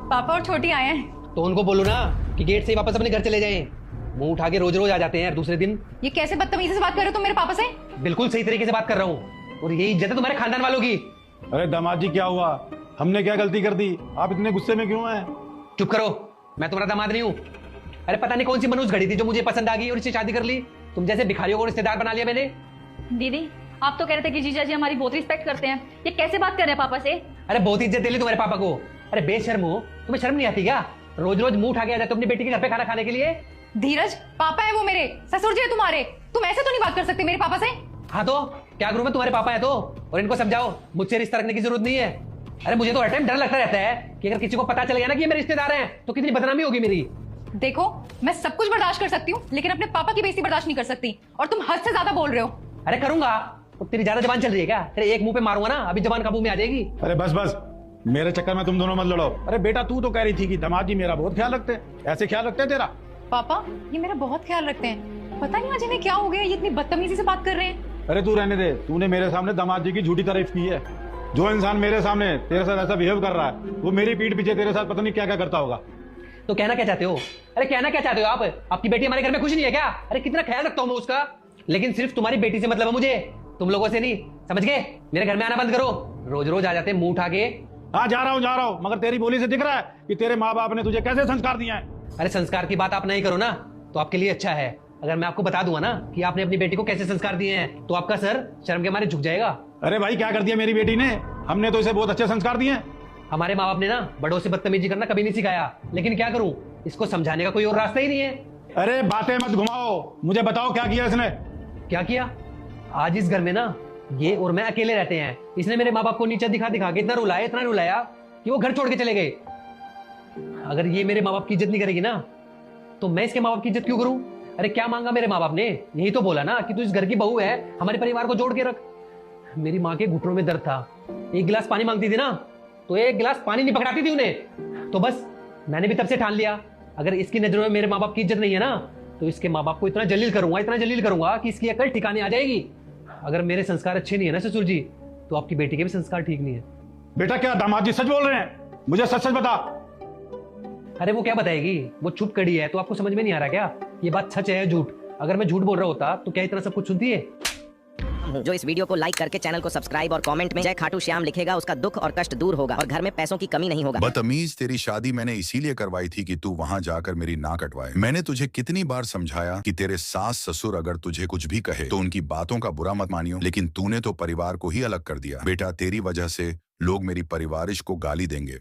पापा और छोटी आए हैं। तो उनको बोलो ना कि गेट से ही वापस अपने घर चले जाएं। मुंह उठा के रोज रोज आ जाते हैं यार दूसरे दिन। ये कैसे बदतमीजी से बात कर रहे हो तुम मेरे पापा से? बिल्कुल सही तरीके से बात कर रहा हूँ और यही इज्जत है तुम्हारे खानदान वालों की। अरे दामाद जी क्या हुआ? हमने क्या गलती कर दी? आप इतने गुस्से में क्यों हैं? चुप करो, मैं तुम्हारा दामाद नहीं हूँ। अरे पता नहीं कौन सी मनुष्य घड़ी थी जो मुझे पसंद आ गई और इससे शादी कर ली। तुम जैसे भिखारियों को रिश्तेदार बना लिया मैंने। दीदी आप तो कह रहे थे कि जीजा जी हमारी बहुत रिस्पेक्ट करते हैं, ये कैसे बात कर रहे हैं पापा से? अरे बहुत इज्जत दे ली तुम्हारे पापा को। अरे बेशर्म हो, तुम्हें शर्म नहीं आती क्या? रोज रोज मुंह उठा के आ जाते हो अपनी बेटी के घर पे खाना खाने के लिए। धीरज, पापा है वो मेरे, ससुर जी है तुम्हारे। तुम ऐसे तो नहीं बात कर सकते मेरे पापा से। हाँ तो क्या करूं मैं? तुम्हारे पापा है तो। और इनको समझाओ मुझसे रिश्ता रखने की जरूरत नहीं है। अरे मुझे तो हर टाइम डर लगता रहता है कि अगर किसी को पता चल गया ना कि ये मेरे रिश्तेदार हैं तो कितनी बदनामी होगी मेरी। देखो, मैं सब कुछ बर्दाश्त कर सकती हूँ लेकिन अपने पापा की बेइज्जती बर्दाश्त नहीं कर सकती। और तुम हद से ज्यादा बोल रहे हो। अरे करूंगा तो तेरी ज्यादा जबान चल रही है क्या? तेरे एक मुंह पे मारूंगा ना, अभी जबान काबू में आ जाएगी। अरे बस बस, मेरे चक्कर में तुम दोनों मत लड़ो। अरे बेटा तू तो कह रही थी कि दामाद जी मेरा बहुत ख्याल रखते हैं, ऐसे ख्याल रखते हैं तेरा? पापा ये मेरा बहुत ख्याल रखते हैं। पता नहीं आज इन्हें क्या हो गया, ये इतनी बदतमीजी से बात कर रहे हैं। अरे तू रहने दे, तूने मेरे सामने दामाद जी की झूठी तारीफ की है। जो इंसान मेरे सामने तेरे साथ ऐसा बिहेव कर रहा है वो मेरी पीठ पीछे तेरे साथ पता नहीं क्या क्या करता होगा। तो कहना क्या चाहते हो? अरे कहना क्या चाहते हो आप? आपकी बेटी हमारे घर में खुश नहीं है क्या? अरे कितना ख्याल रखता हूँ मैं उसका, लेकिन सिर्फ तुम्हारी बेटी से मतलब है मुझे, तुम लोगों से नहीं। समझ गए? मेरे घर में आना बंद करो। रोज रोज आ जाते हैं मुंह उठा के। हाँ जा रहा हूँ, मगर तेरी बोली से दिख रहा है कि तेरे माँ बाप ने तुझे कैसे संस्कार दिया है। अरे संस्कार की बात आप नहीं करो ना तो आपके लिए अच्छा है। अगर मैं आपको बता दूंगा ना कि आपने अपनी बेटी को कैसे संस्कार दिए हैं तो आपका सर शर्म के मारे झुक जाएगा। अरे भाई क्या कर दिया मेरी बेटी ने? हमने तो इसे बहुत अच्छे संस्कार दिए हैं। हमारे माँ बाप ने ना बड़ों से बदतमीजी करना कभी नहीं सिखाया, लेकिन क्या करूं, इसको समझाने का कोई और रास्ता ही नहीं है। अरे बातें मत घुमाओ, मुझे बताओ क्या किया इसने? क्या किया? आज इस घर में ना ये और मैं अकेले रहते हैं। इसने मेरे माँ बाप को नीचे दिखा दिखा के इतना रुलाया कि वो घर छोड़ के चले गए। अगर ये मेरे माँ बाप की इज्जत नहीं करेगी ना तो मैं इसके माँ बाप की इज्जत क्यों करूं? अरे क्या मांगा मेरे माँ बाप ने? यही तो बोला ना कि तू इस घर की बहू है, हमारे परिवार को जोड़ के रख। मेरी माँ के घुटनों में दर्द था, एक गिलास पानी मांगती थी ना तो एक गिलास पानी नहीं पकड़ाती थी उन्हें। तो बस मैंने भी तब से ठान लिया अगर इसकी नजरों में मेरे माँ बाप की इज्जत नहीं है ना तो इसके माँ बाप को इतना जलील करूंगा कि इसकी अकल ठिकाने आ जाएगी। अगर मेरे संस्कार अच्छे नहीं है ना ससुर जी तो आपकी बेटी के भी संस्कार ठीक नहीं है। बेटा क्या दामाद जी सच बोल रहे हैं? मुझे सच सच बता। अरे वो क्या बताएगी, वो चुप कड़ी है। तो आपको समझ में नहीं आ रहा क्या ये बात सच है या झूठ? अगर मैं झूठ बोल रहा होता तो क्या इतना सब कुछ सुनती है? जो इस वीडियो को लाइक करके चैनल को सब्सक्राइब और कमेंट में जय खाटू श्याम लिखेगा उसका दुख और कष्ट दूर होगा और घर में पैसों की कमी नहीं होगा। बदतमीज, तेरी शादी मैंने इसीलिए करवाई थी कि तू वहां जाकर मेरी नाक कटवाए। मैंने तुझे कितनी बार समझाया कि तेरे सास ससुर अगर तुझे कुछ भी कहे तो उनकी बातों का बुरा मत मानियो, लेकिन तूने तो परिवार को ही अलग कर दिया। बेटा तेरी वजह से लोग मेरी परिवारिश को गाली देंगे।